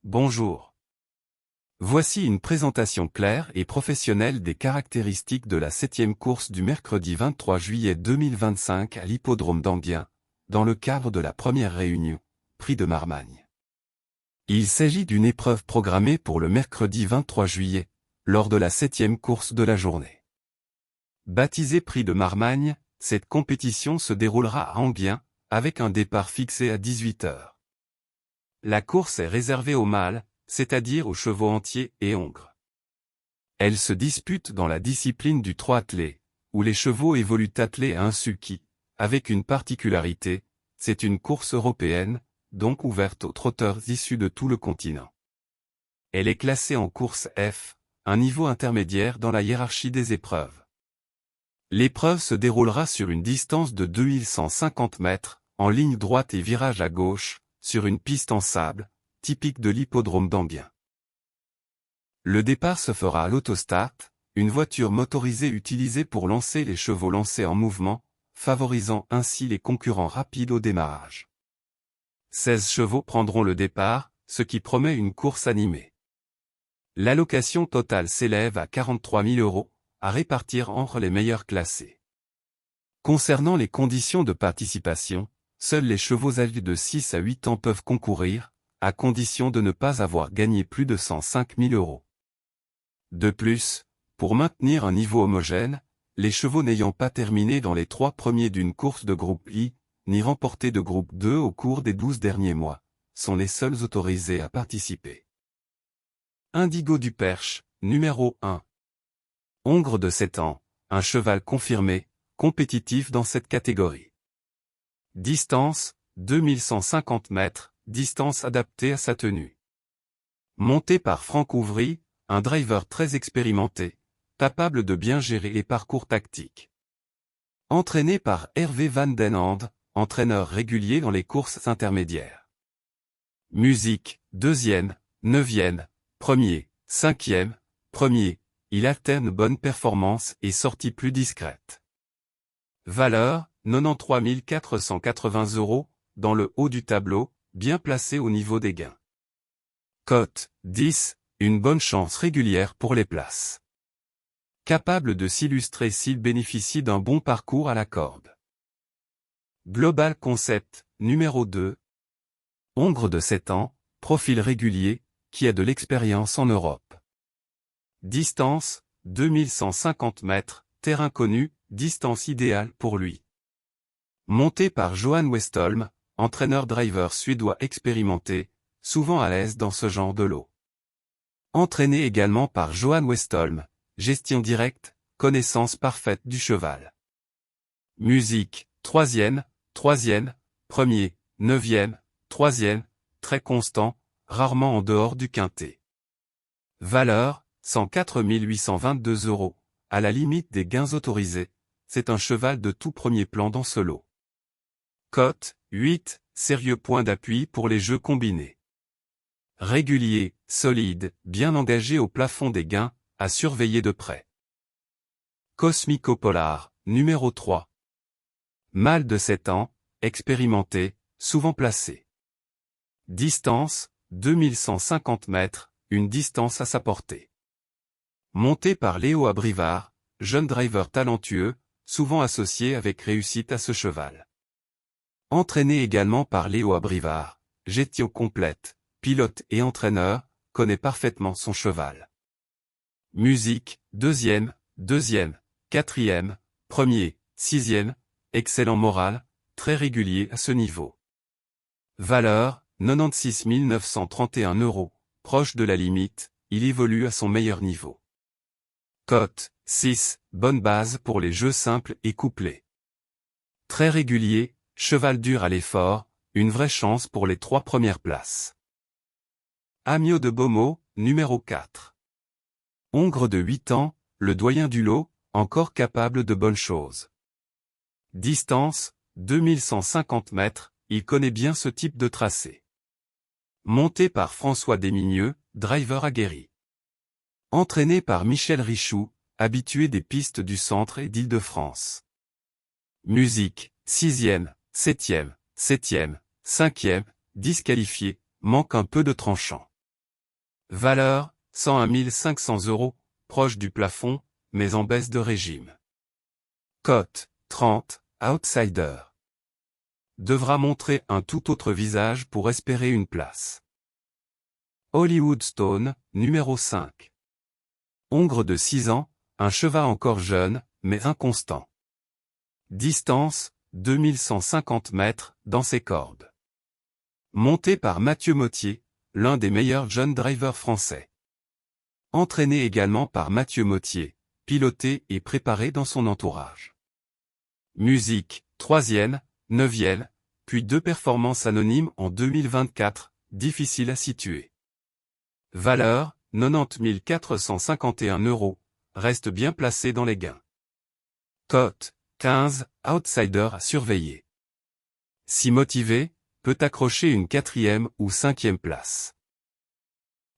Bonjour. Voici une présentation claire et professionnelle des caractéristiques de la 7e course du mercredi 23 juillet 2025 à l'hippodrome d'Enghien, dans le cadre de la première réunion, Prix de Marmagne. Il s'agit d'une épreuve programmée pour le mercredi 23 juillet, lors de la 7e course de la journée. Baptisée Prix de Marmagne, cette compétition se déroulera à Enghien, avec un départ fixé à 18 h. La course est réservée aux mâles, c'est-à-dire aux chevaux entiers et hongres. Elle se dispute dans la discipline du trot attelé, où les chevaux évoluent attelés à un sulky, avec une particularité, c'est une course européenne, donc ouverte aux trotteurs issus de tout le continent. Elle est classée en course F, un niveau intermédiaire dans la hiérarchie des épreuves. L'épreuve se déroulera sur une distance de 2150 mètres, en ligne droite et virage à gauche, sur une piste en sable, typique de l'hippodrome d'Enghien. Le départ se fera à l'autostart, une voiture motorisée utilisée pour lancer les chevaux lancés en mouvement, favorisant ainsi les concurrents rapides au démarrage. 16 chevaux prendront le départ, ce qui promet une course animée. L'allocation totale s'élève à 43 000 €, à répartir entre les meilleurs classés. Concernant les conditions de participation, seuls les chevaux âgés de 6 à 8 ans peuvent concourir, à condition de ne pas avoir gagné plus de 105 000 €. De plus, pour maintenir un niveau homogène, les chevaux n'ayant pas terminé dans les 3 premiers d'une course de groupe I, ni remporté de groupe 2 au cours des 12 derniers mois, sont les seuls autorisés à participer. Indigo du Perche, numéro 1. Hongre de 7 ans, un cheval confirmé, compétitif dans cette catégorie. Distance, 2150 mètres, distance adaptée à sa tenue. Monté par Franck Ouvry, un driver très expérimenté, capable de bien gérer les parcours tactiques. Entraîné par Hervé Van den Ande, entraîneur régulier dans les courses intermédiaires. Musique, 2e, 9e, 1er, 5e, 1er, il alterne bonne performance et sortie plus discrète. Valeur, 93 480 €, dans le haut du tableau, bien placé au niveau des gains. Cote, 10, une bonne chance régulière pour les places. Capable de s'illustrer s'il bénéficie d'un bon parcours à la corde. Global Concept, numéro 2. Hongre de 7 ans, profil régulier, qui a de l'expérience en Europe. Distance, 2150 mètres, terrain connu, distance idéale pour lui. Monté par Johan Westholm, entraîneur-driver suédois expérimenté, souvent à l'aise dans ce genre de lot. Entraîné également par Johan Westholm, gestion directe, connaissance parfaite du cheval. Musique, 3e, 3e, 1er, 9e, 3e, très constant, rarement en dehors du quintet. Valeur, 104 822 €, à la limite des gains autorisés, c'est un cheval de tout premier plan dans ce lot. Cote, 8, sérieux point d'appui pour les jeux combinés. Régulier, solide, bien engagé au plafond des gains, à surveiller de près. Cosmico Polar, numéro 3. Mâle de 7 ans, expérimenté, souvent placé. Distance, 2150 mètres, une distance à sa portée. Monté par Léo Abrivard, jeune driver talentueux, souvent associé avec réussite à ce cheval. Entraîné également par Léo Abrivard, gestion complète, pilote et entraîneur, connaît parfaitement son cheval. Musique, 2e, 2e, 4e, 1er, 6e, excellent moral, très régulier à ce niveau. Valeur, 96 931 €, proche de la limite, il évolue à son meilleur niveau. Cote, 6, bonne base pour les jeux simples et couplés. Très régulier, cheval dur à l'effort, une vraie chance pour les 3 premières places. Amio de Beaumont, numéro 4. Hongre de 8 ans, le doyen du lot, encore capable de bonnes choses. Distance, 2150 mètres, il connaît bien ce type de tracé. Monté par François Desmigneux, driver aguerri. Entraîné par Michel Richoux, habitué des pistes du centre et d'Île-de-France. Musique, 6e, 7e, 7e, 5e, disqualifié, manque un peu de tranchant. Valeur, 101 500 €, proche du plafond, mais en baisse de régime. Cote, 30, outsider. Devra montrer un tout autre visage pour espérer une place. Hollywood Stone, numéro 5. Hongre de 6 ans, un cheval encore jeune, mais inconstant. Distance, 2150 mètres, dans ses cordes. Monté par Mathieu Mottier, l'un des meilleurs jeunes drivers français. Entraîné également par Mathieu Mottier, piloté et préparé dans son entourage. Musique, 3e, 9e, puis 2 performances anonymes en 2024, difficile à situer. Valeur, 90 451 €, reste bien placé dans les gains. Cote, 15, outsider à surveiller. Si motivé, peut accrocher une 4e ou 5e place.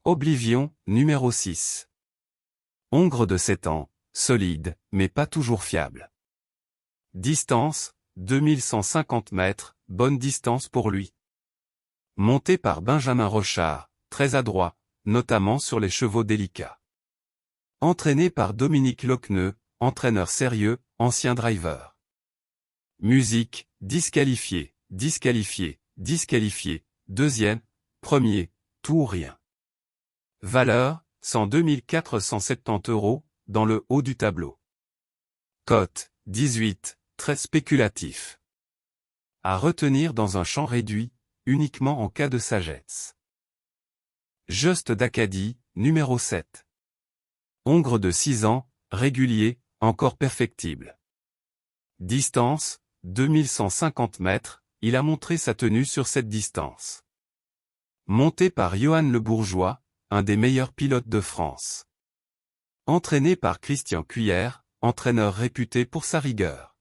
Oblivion, numéro 6. Hongre de 7 ans, solide, mais pas toujours fiable. Distance, 2150 mètres, bonne distance pour lui. Monté par Benjamin Rochard, très adroit, notamment sur les chevaux délicats. Entraîné par Dominique Lochneux, entraîneur sérieux, ancien driver. Musique, disqualifié, disqualifié, disqualifié, 2e, 1er, tout ou rien. Valeur, 102 470 €, dans le haut du tableau. Cote, 18, très spéculatif. À retenir dans un champ réduit, uniquement en cas de sagesse. Just d'Acadie, numéro 7. Hongre de 6 ans, régulier, encore perfectible. Distance, 2150 mètres, il a montré sa tenue sur cette distance. Monté par Johan Le Bourgeois, un des meilleurs pilotes de France. Entraîné par Christian Cuillère, entraîneur réputé pour sa rigueur.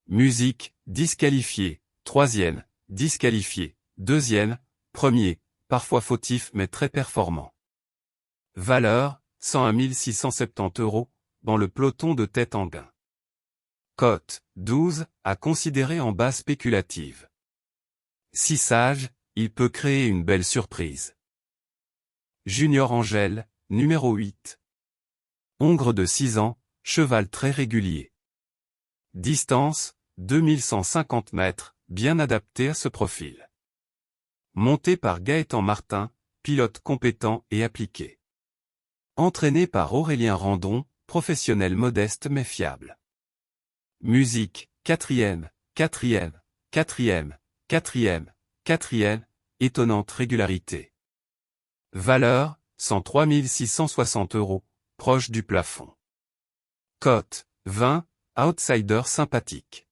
Musique, disqualifié, 3e, disqualifié, 2e, 1er, parfois fautif mais très performant. Valeur, 101 670 €, dans le peloton de tête en gain. Cote, 12, à considérer en bas spéculative. Si sage, il peut créer une belle surprise. Junior Angel, numéro 8. Hongre de 6 ans, cheval très régulier. Distance, 2150 mètres, bien adapté à ce profil. Monté par Gaëtan Martin, pilote compétent et appliqué. Entraîné par Aurélien Randon, professionnel modeste mais fiable. Musique, 4e, 4e, 4e, 4e, 4e, étonnante régularité. Valeur, 103 660 €, proche du plafond. Cote, 20, outsider sympathique.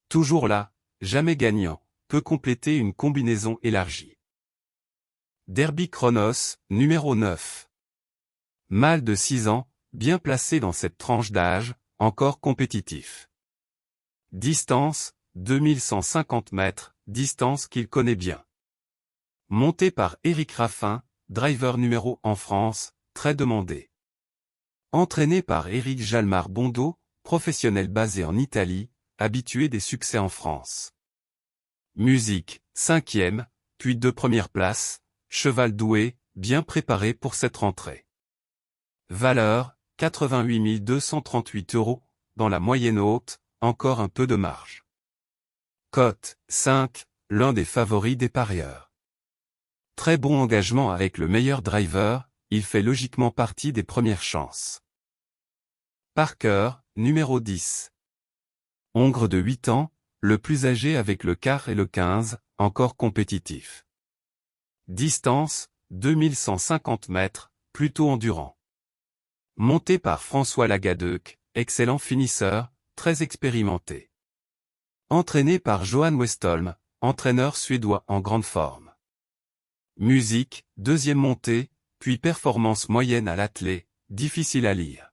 Toujours là, jamais gagnant, peut compléter une combinaison élargie. Derby Chronos, numéro 9. Mâle de 6 ans, bien placé dans cette tranche d'âge, encore compétitif. Distance, 2150 mètres, distance qu'il connaît bien. Monté par Éric Raffin, driver numéro en France, très demandé. Entraîné par Éric Jalmar Bondo, professionnel basé en Italie, habitué des succès en France. Musique, 5e, puis 2 premières places, cheval doué, bien préparé pour cette rentrée. Valeur, 88 238 €, dans la moyenne haute, encore un peu de marge. Cote, 5, l'un des favoris des parieurs. Très bon engagement avec le meilleur driver, il fait logiquement partie des premières chances. Parker, numéro 10. Hongre de 8 ans, le plus âgé avec le quart et le 15, encore compétitif. Distance, 2150 mètres, plutôt endurant. Monté par François Lagadeuc, excellent finisseur, très expérimenté. Entraîné par Johan Westholm, entraîneur suédois en grande forme. Musique, 2e montée, puis performance moyenne à l'attelé, difficile à lire.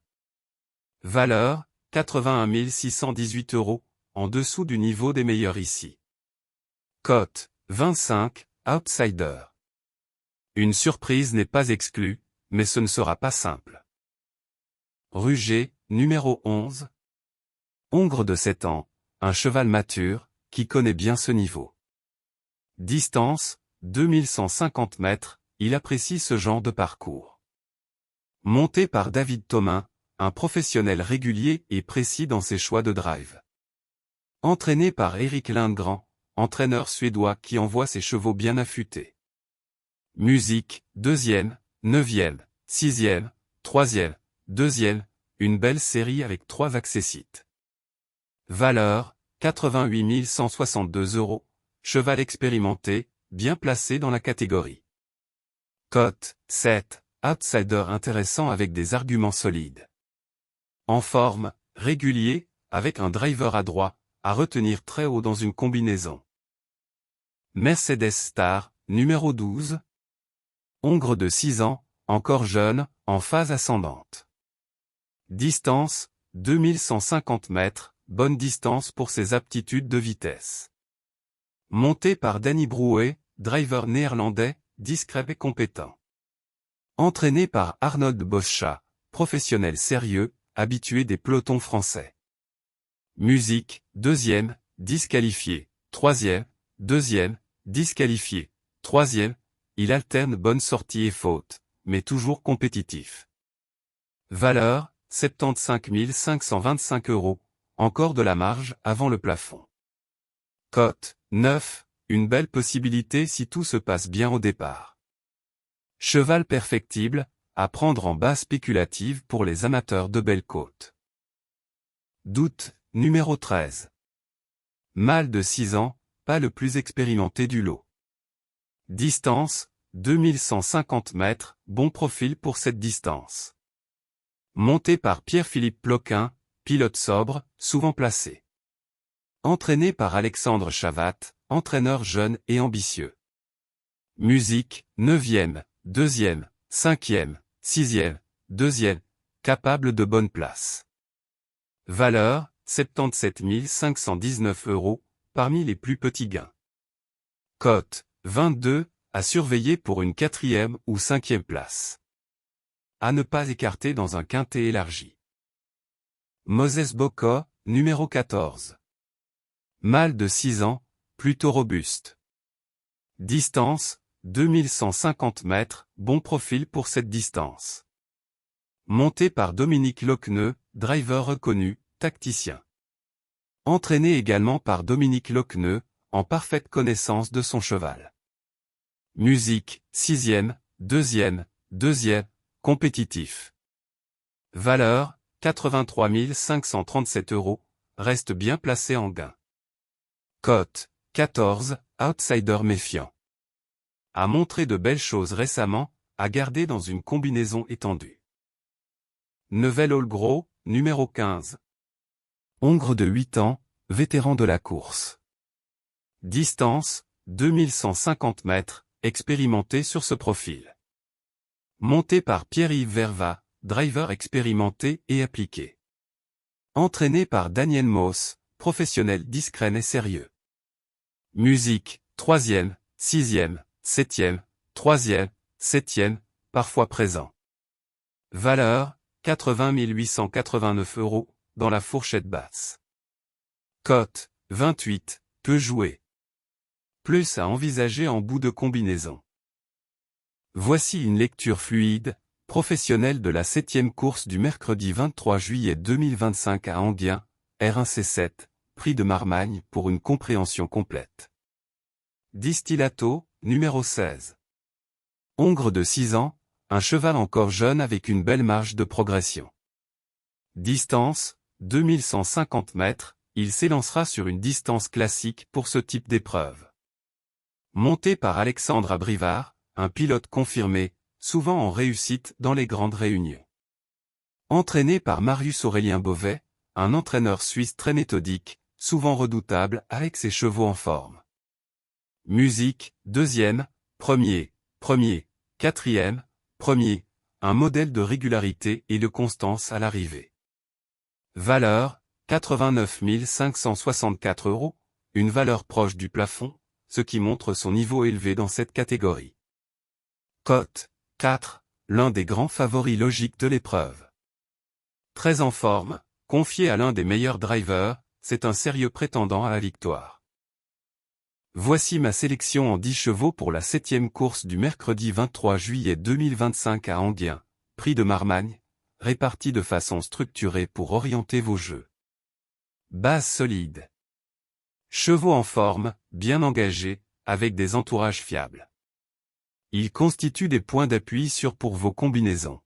Valeur, 81 618 €, en dessous du niveau des meilleurs ici. Cote, 25, outsider. Une surprise n'est pas exclue, mais ce ne sera pas simple. Ruger, numéro 11. Hongre de 7 ans, un cheval mature, qui connaît bien ce niveau. Distance, 2150 mètres, il apprécie ce genre de parcours. Monté par David Thomain, un professionnel régulier et précis dans ses choix de drive. Entraîné par Eric Lindgren, entraîneur suédois qui envoie ses chevaux bien affûtés. Musique, 2e, 9e, 6e, 3e, 2e, une belle série avec 3 accessites. Valeur, 88 162 €, cheval expérimenté, bien placé dans la catégorie. Cote, 7, outsider intéressant avec des arguments solides. En forme, régulier, avec un driver adroit, à retenir très haut dans une combinaison. Mercedes Star, numéro 12. Hongre de 6 ans, encore jeune, en phase ascendante. Distance, 2150 mètres, bonne distance pour ses aptitudes de vitesse. Monté par Danny Brouet, driver néerlandais, discret et compétent. Entraîné par Arnold Boschat, professionnel sérieux, habitué des pelotons français. Musique, 2e, disqualifié, 3e, 2e, disqualifié, 3e, il alterne bonne sortie et faute, mais toujours compétitif. Valeur, 75 525 €, encore de la marge avant le plafond. Cote, 9, une belle possibilité si tout se passe bien au départ. Cheval perfectible, à prendre en base spéculative pour les amateurs de belles côtes. Doute, numéro 13. Mâle de 6 ans, pas le plus expérimenté du lot. Distance, 2150 mètres, bon profil pour cette distance. Monté par Pierre-Philippe Ploquin, pilote sobre, souvent placé. Entraîné par Alexandre Chavat, entraîneur jeune et ambitieux. Musique, 9e, 2e, 5e, 6e, 2e, capable de bonne place. Valeur, 77 519 €, parmi les plus petits gains. Cote, 22, à surveiller pour une 4e ou 5e place. À ne pas écarter dans un quintet élargi. Moses Boko, numéro 14. Mâle de 6 ans, plutôt robuste. Distance, 2150 mètres, bon profil pour cette distance. Monté par Dominique Loqueneux, driver reconnu, tacticien. Entraîné également par Dominique Loqueneux, en parfaite connaissance de son cheval. Musique, 6e, 2e, 2e, compétitif. Valeur, 83 537 €, reste bien placé en gain. Cote, 14, outsider méfiant. A montré de belles choses récemment, à garder dans une combinaison étendue. Nevel Olgro, numéro 15. Hongre de 8 ans, vétéran de la course. Distance, 2150 mètres, expérimenté sur ce profil. Monté par Pierre-Yves Verva, driver expérimenté et appliqué. Entraîné par Daniel Moss, professionnel discret et sérieux. Musique, 3e, 6e, 7e, 3e, 7e, parfois présent. Valeur, 80 889 €, dans la fourchette basse. Cote, 28, peu joué. Plus à envisager en bout de combinaison. Voici une lecture fluide, professionnelle de la 7e course du mercredi 23 juillet 2025 à Enghien, R1C7, prix de Marmagne pour une compréhension complète. Distillato, numéro 16. Hongre de 6 ans, un cheval encore jeune avec une belle marge de progression. Distance, 2150 mètres, il s'élancera sur une distance classique pour ce type d'épreuve. Monté par Alexandre Abrivard, un pilote confirmé, souvent en réussite dans les grandes réunions. Entraîné par Marius Aurélien Beauvais, un entraîneur suisse très méthodique, souvent redoutable avec ses chevaux en forme. Musique, 2e, 1er, 4e, 1er, un modèle de régularité et de constance à l'arrivée. Valeur, 89 564 €, une valeur proche du plafond, ce qui montre son niveau élevé dans cette catégorie. Cote, 4, l'un des grands favoris logiques de l'épreuve. Très en forme, confié à l'un des meilleurs drivers, c'est un sérieux prétendant à la victoire. Voici ma sélection en 10 chevaux pour la 7e course du mercredi 23 juillet 2025 à Enghien, Prix de Marmagne, répartis de façon structurée pour orienter vos jeux. Base solide. Chevaux en forme, bien engagés, avec des entourages fiables. Ils constituent des points d'appui sûrs pour vos combinaisons.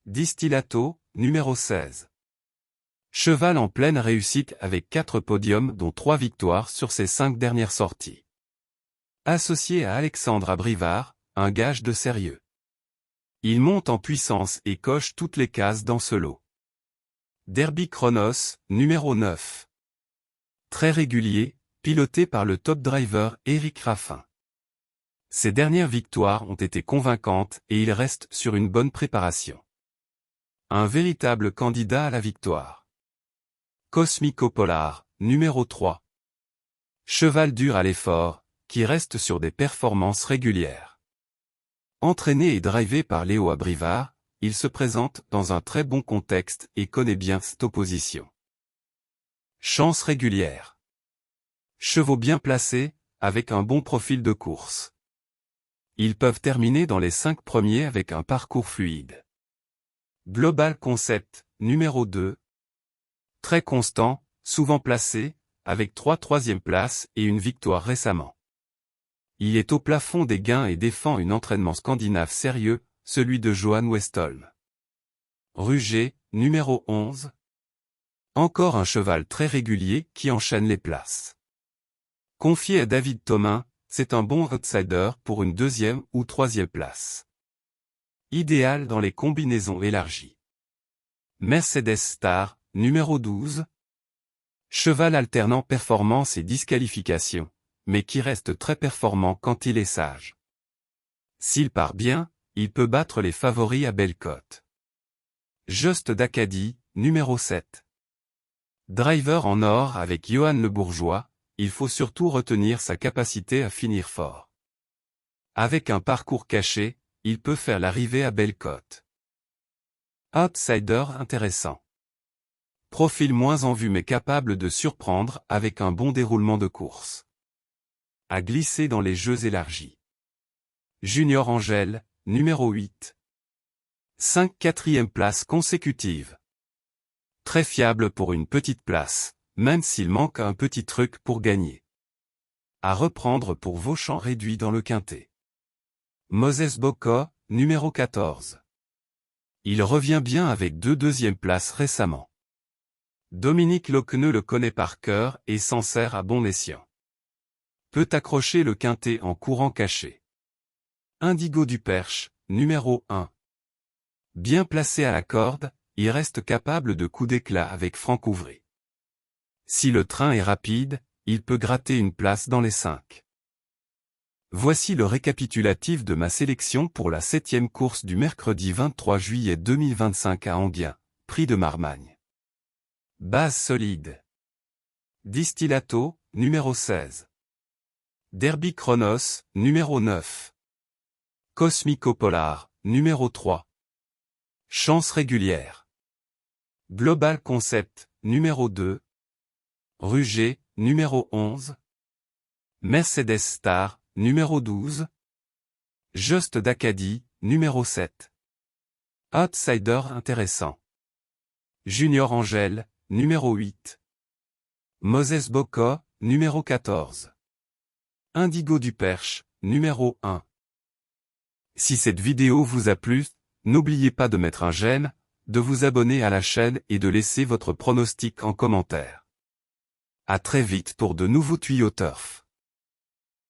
Distillato, numéro 16. Cheval en pleine réussite avec 4 podiums dont 3 victoires sur ses 5 dernières sorties. Associé à Alexandre Abrivard, un gage de sérieux. Il monte en puissance et coche toutes les cases dans ce lot. Derby Chronos, numéro 9. Très régulier, piloté par le top driver Éric Raffin. Ses dernières victoires ont été convaincantes et il reste sur une bonne préparation. Un véritable candidat à la victoire. Cosmico Polar, numéro 3. Cheval dur à l'effort, qui reste sur des performances régulières. Entraîné et drivé par Léo Abrivard, il se présente dans un très bon contexte et connaît bien cette opposition. Chance régulière. Chevaux bien placés, avec un bon profil de course. Ils peuvent terminer dans les 5 premiers avec un parcours fluide. Global Concept, numéro 2. Très constant, souvent placé, avec 3 troisièmes places et une victoire récemment. Il est au plafond des gains et défend un entraînement scandinave sérieux, celui de Johan Westholm. Ruger, numéro 11. Encore un cheval très régulier qui enchaîne les places. Confié à David Thomain, c'est un bon outsider pour une 2e ou 3e place. Idéal dans les combinaisons élargies. Mercedes Star, numéro 12. Cheval alternant performance et disqualification, mais qui reste très performant quand il est sage. S'il part bien, il peut battre les favoris à belle cote. Just d'Acadie, numéro 7. Driver en or avec Johan Le Bourgeois, il faut surtout retenir sa capacité à finir fort. Avec un parcours caché, il peut faire l'arrivée à belle cote. Outsider intéressant. Profil moins en vue mais capable de surprendre avec un bon déroulement de course. À glisser dans les jeux élargis. Junior Angel, numéro 8. 5 quatrième places consécutives. Très fiable pour une petite place, même s'il manque un petit truc pour gagner. À reprendre pour vos champs réduits dans le quintet. Moses Boko, numéro 14. Il revient bien avec 2 deuxièmes places récemment. Dominique Locqueneux le connaît par cœur et s'en sert à bon escient. Peut accrocher le quintet en courant caché. Indigo du Perche, numéro 1. Bien placé à la corde, il reste capable de coups d'éclat avec Franck Ouvray. Si le train est rapide, il peut gratter une place dans les 5. Voici le récapitulatif de ma sélection pour la 7e course du mercredi 23 juillet 2025 à Enghien, Prix de Marmagne. Base solide. Distillato, numéro 16. Derby Chronos, numéro 9. Cosmico Polar, numéro 3. Chance régulière. Global Concept, numéro 2. Ruger, numéro 11. Mercedes Star, numéro 12. Just d'Acadie, numéro 7. Outsider intéressant. Junior Angel, numéro 8. Moses Boko, numéro 14. Indigo du Perche, numéro 1. Si cette vidéo vous a plu, n'oubliez pas de mettre un j'aime, de vous abonner à la chaîne et de laisser votre pronostic en commentaire. À très vite pour de nouveaux tuyaux turf.